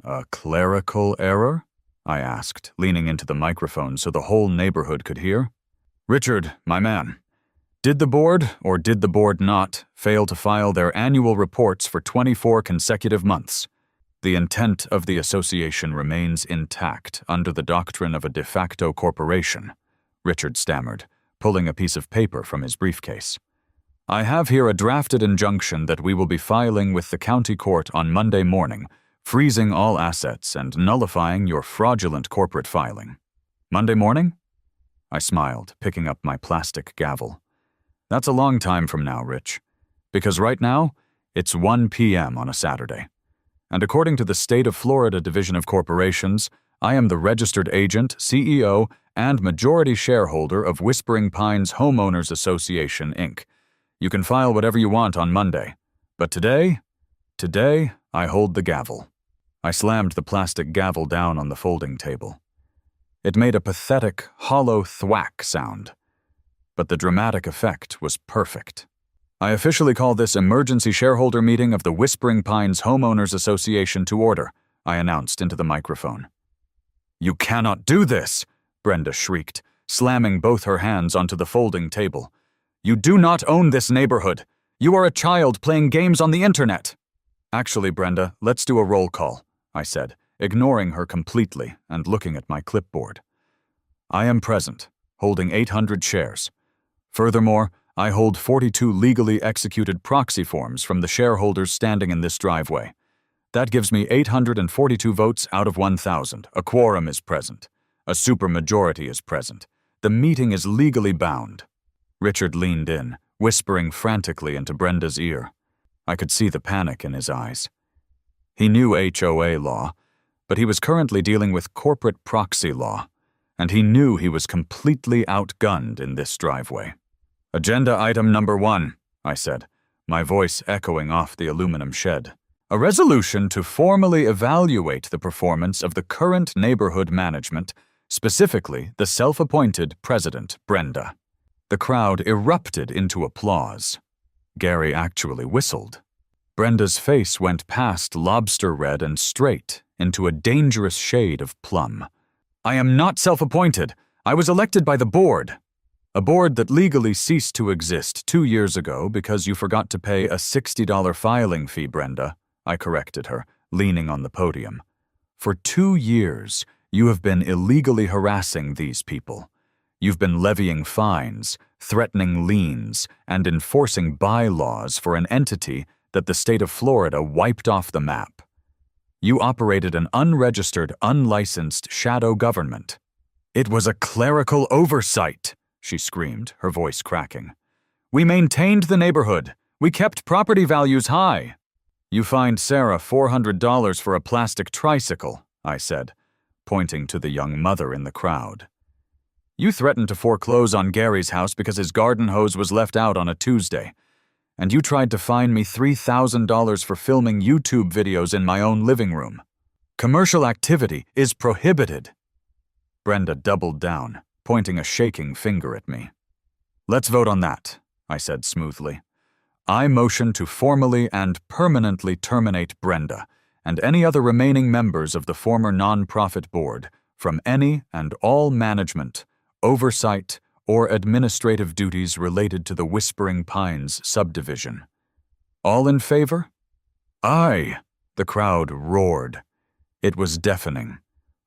"A clerical error?" I asked, leaning into the microphone so the whole neighborhood could hear. "Richard, my man, did the board, or did the board not, fail to file their annual reports for 24 consecutive months? The intent of the association remains intact under the doctrine of a de facto corporation," Richard stammered, pulling a piece of paper from his briefcase. "I have here a drafted injunction that we will be filing with the county court on Monday morning, freezing all assets and nullifying your fraudulent corporate filing." "Monday morning?" I smiled, picking up my plastic gavel. That's a long time from now, Rich. Because right now, it's 1 p.m. on a Saturday. And according to the State of Florida Division of Corporations, I am the registered agent, CEO, and majority shareholder of Whispering Pines Homeowners Association, Inc. You can file whatever you want on Monday. But today, I hold the gavel. I slammed the plastic gavel down on the folding table. It made a pathetic, hollow thwack sound. But the dramatic effect was perfect. I officially call this emergency shareholder meeting of the Whispering Pines Homeowners Association to order, I announced into the microphone. You cannot do this, Brenda shrieked, slamming both her hands onto the folding table. You do not own this neighborhood. You are a child playing games on the internet. Actually, Brenda, let's do a roll call, I said, ignoring her completely and looking at my clipboard. I am present, holding 800 shares. Furthermore, I hold 42 legally executed proxy forms from the shareholders standing in this driveway. That gives me 842 votes out of 1,000. A quorum is present. A supermajority is present. The meeting is legally bound. Richard leaned in, whispering frantically into Brenda's ear. I could see the panic in his eyes. He knew HOA law, but he was currently dealing with corporate proxy law, and he knew he was completely outgunned in this driveway. Agenda item number 1, I said, my voice echoing off the aluminum shed. A resolution to formally evaluate the performance of the current neighborhood management, specifically the self-appointed president, Brenda. The crowd erupted into applause. Gary actually whistled. Brenda's face went past lobster red and straight into a dangerous shade of plum. I am not self-appointed. I was elected by the board. A board that legally ceased to exist 2 years ago because you forgot to pay a $60 filing fee, Brenda, I corrected her, leaning on the podium. For 2 years, you have been illegally harassing these people. You've been levying fines, threatening liens, and enforcing bylaws for an entity that the state of Florida wiped off the map. You operated an unregistered, unlicensed shadow government. It was a clerical oversight, she screamed, her voice cracking. We maintained the neighborhood. We kept property values high. You fined Sarah $400 for a plastic tricycle, I said, pointing to the young mother in the crowd. You threatened to foreclose on Gary's house because his garden hose was left out on a Tuesday. And you tried to fine me $3,000 for filming YouTube videos in my own living room. Commercial activity is prohibited. Brenda doubled down, pointing a shaking finger at me. Let's vote on that, I said smoothly. I motion to formally and permanently terminate Brenda and any other remaining members of the former nonprofit board from any and all management, oversight, or administrative duties related to the Whispering Pines subdivision. All in favor? Aye, the crowd roared. It was deafening.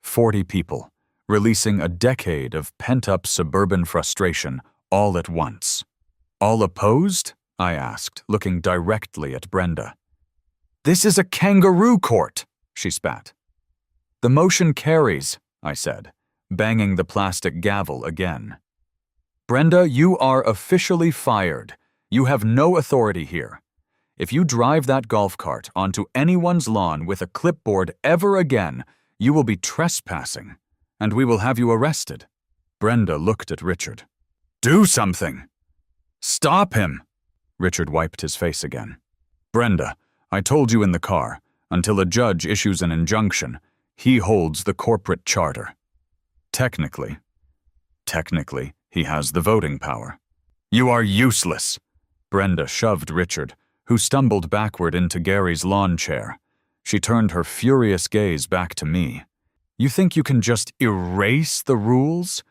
40 people, releasing a decade of pent-up suburban frustration all at once. All opposed? I asked, looking directly at Brenda. This is a kangaroo court, she spat. The motion carries, I said, banging the plastic gavel again. Brenda, you are officially fired. You have no authority here. If you drive that golf cart onto anyone's lawn with a clipboard ever again, you will be trespassing, and we will have you arrested. Brenda looked at Richard. Do something! Stop him! Richard wiped his face again. Brenda, I told you in the car, until a judge issues an injunction, he holds the corporate charter. Technically, he has the voting power. You are useless! Brenda shoved Richard, who stumbled backward into Gary's lawn chair. She turned her furious gaze back to me. You think you can just erase the rules?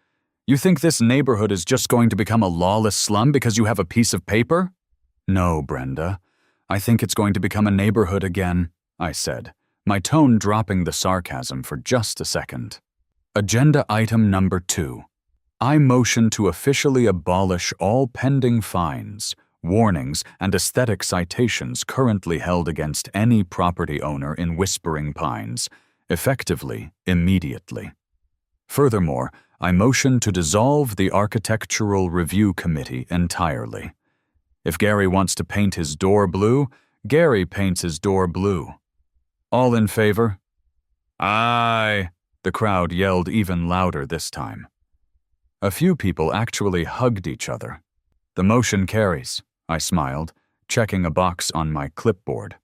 You think this neighborhood is just going to become a lawless slum because you have a piece of paper? No, Brenda. I think it's going to become a neighborhood again, I said, my tone dropping the sarcasm for just a second. Agenda item number 2. I motion to officially abolish all pending fines, warnings, and aesthetic citations currently held against any property owner in Whispering Pines, effectively, immediately. Furthermore, I motion to dissolve the Architectural Review Committee entirely. If Gary wants to paint his door blue, Gary paints his door blue. All in favor? Aye, the crowd yelled even louder this time. A few people actually hugged each other. The motion carries, I smiled, checking a box on my clipboard.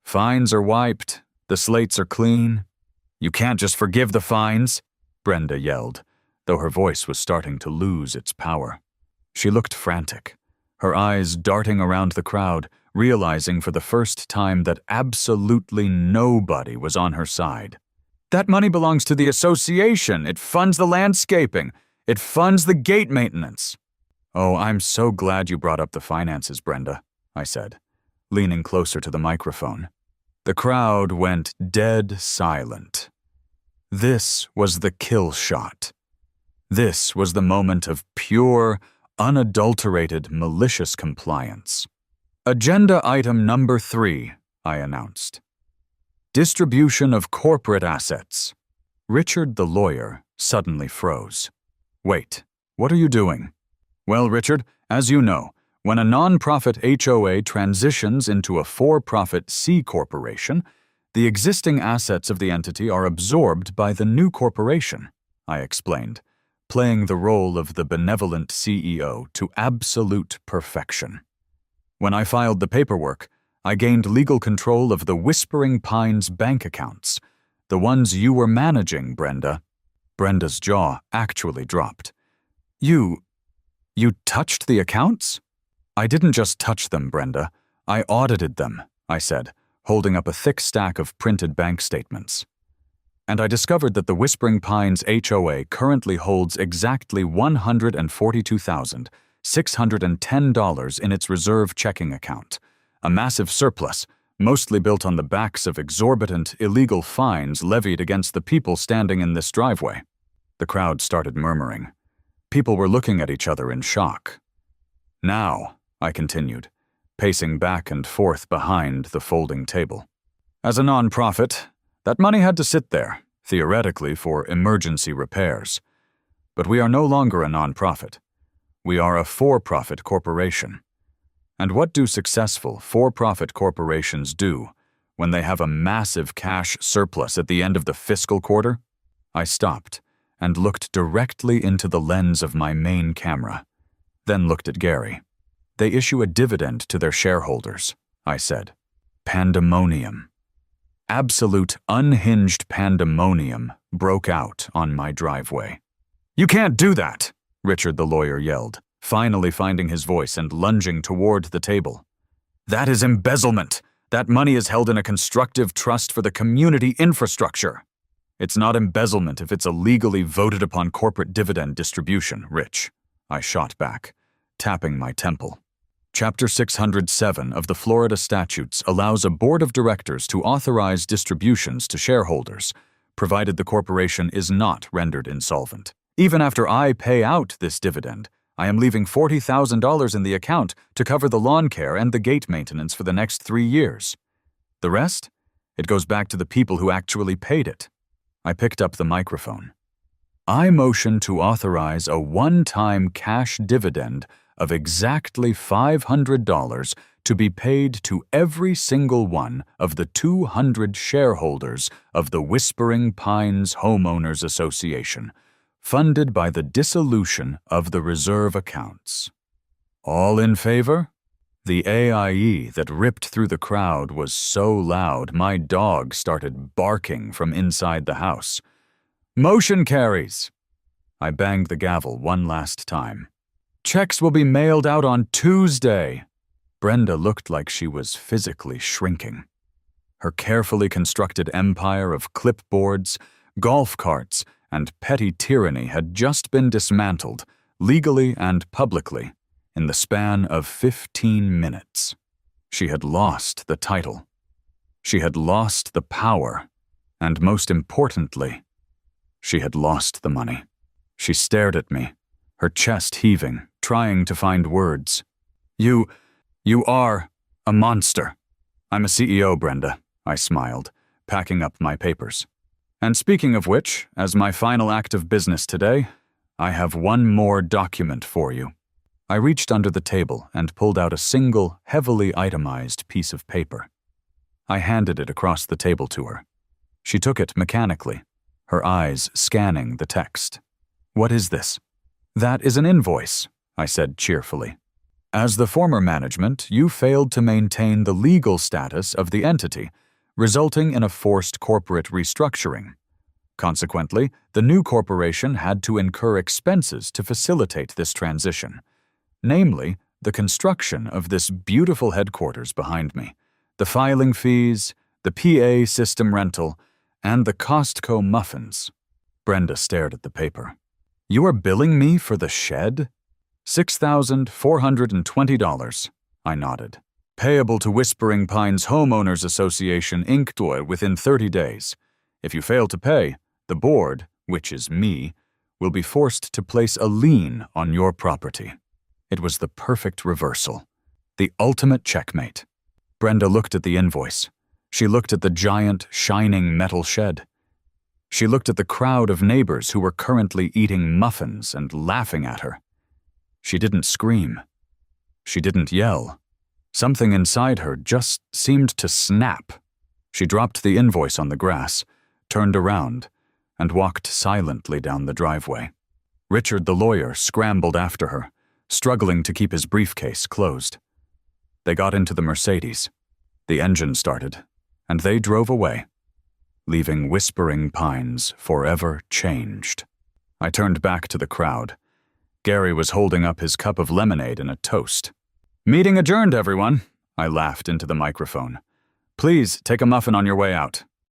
Fines are wiped, the slates are clean. You can't just forgive the fines, Brenda yelled, though her voice was starting to lose its power. She looked frantic, her eyes darting around the crowd, realizing for the first time that absolutely nobody was on her side. That money belongs to the association. It funds the landscaping. It funds the gate maintenance. Oh, I'm so glad you brought up the finances, Brenda, I said, leaning closer to the microphone. The crowd went dead silent. This was the kill shot. This was the moment of pure, unadulterated, malicious compliance. Agenda item number 3, I announced. Distribution of corporate assets. Richard the lawyer suddenly froze. Wait, what are you doing? Well, Richard, as you know, when a nonprofit HOA transitions into a for-profit C corporation, the existing assets of the entity are absorbed by the new corporation, I explained, playing the role of the benevolent CEO to absolute perfection. When I filed the paperwork, I gained legal control of the Whispering Pines bank accounts, the ones you were managing, Brenda. Brenda's jaw actually dropped. You touched the accounts? I didn't just touch them, Brenda. I audited them, I said, holding up a thick stack of printed bank statements. And I discovered that the Whispering Pines HOA currently holds exactly $142,610 in its reserve checking account, a massive surplus, mostly built on the backs of exorbitant, illegal fines levied against the people standing in this driveway. The crowd started murmuring. People were looking at each other in shock. Now, I continued, pacing back and forth behind the folding table. As a non-profit, that money had to sit there, theoretically for emergency repairs. But we are no longer a non-profit. We are a for-profit corporation. And what do successful for-profit corporations do when they have a massive cash surplus at the end of the fiscal quarter? I stopped and looked directly into the lens of my main camera, then looked at Gary. They issue a dividend to their shareholders, I said. Pandemonium. Absolute unhinged pandemonium broke out on my driveway. You can't do that, Richard the lawyer yelled, finally finding his voice and lunging toward the table. That is embezzlement. That money is held in a constructive trust for the community infrastructure. It's not embezzlement if it's a legally voted upon corporate dividend distribution, Rich, I shot back, tapping my temple. Chapter 607 of the Florida Statutes allows a board of directors to authorize distributions to shareholders, provided the corporation is not rendered insolvent. Even after I pay out this dividend, I am leaving $40,000 in the account to cover the lawn care and the gate maintenance for the next 3 years. The rest? It goes back to the people who actually paid it. I picked up the microphone. I motion to authorize a one-time cash dividend of exactly $500 to be paid to every single one of the 200 shareholders of the Whispering Pines Homeowners Association, funded by the dissolution of the reserve accounts. All in favor? The AIE that ripped through the crowd was so loud my dog started barking from inside the house. Motion carries. I banged the gavel one last time. Checks will be mailed out on Tuesday. Brenda looked like she was physically shrinking. Her carefully constructed empire of clipboards, golf carts, and petty tyranny had just been dismantled, legally and publicly, in the span of 15 minutes. She had lost the title. She had lost the power. And most importantly, she had lost the money. She stared at me, her chest heaving, trying to find words. You are a monster. I'm a CEO, Brenda, I smiled, packing up my papers. And speaking of which, as my final act of business today, I have one more document for you. I reached under the table and pulled out a single, heavily itemized piece of paper. I handed it across the table to her. She took it mechanically, her eyes scanning the text. "What is this?" "That is an invoice," I said cheerfully. "As the former management, you failed to maintain the legal status of the entity, resulting in a forced corporate restructuring. Consequently, the new corporation had to incur expenses to facilitate this transition, namely, the construction of this beautiful headquarters behind me, the filing fees, the PA system rental, and the Costco muffins." Brenda stared at the paper. "You are billing me for the shed?" $6,420, I nodded. "Payable to Whispering Pines Homeowners Association, Inc. within 30 days. If you fail to pay, the board, which is me, will be forced to place a lien on your property." It was the perfect reversal. The ultimate checkmate. Brenda looked at the invoice. She looked at the giant, shining metal shed. She looked at the crowd of neighbors who were currently eating muffins and laughing at her. She didn't scream. She didn't yell. Something inside her just seemed to snap. She dropped the invoice on the grass, turned around, and walked silently down the driveway. Richard the lawyer scrambled after her, struggling to keep his briefcase closed. They got into the Mercedes. The engine started, and they drove away, leaving Whispering Pines forever changed. I turned back to the crowd. Gary was holding up his cup of lemonade and a toast. "Meeting adjourned, everyone," I laughed into the microphone. "Please take a muffin on your way out."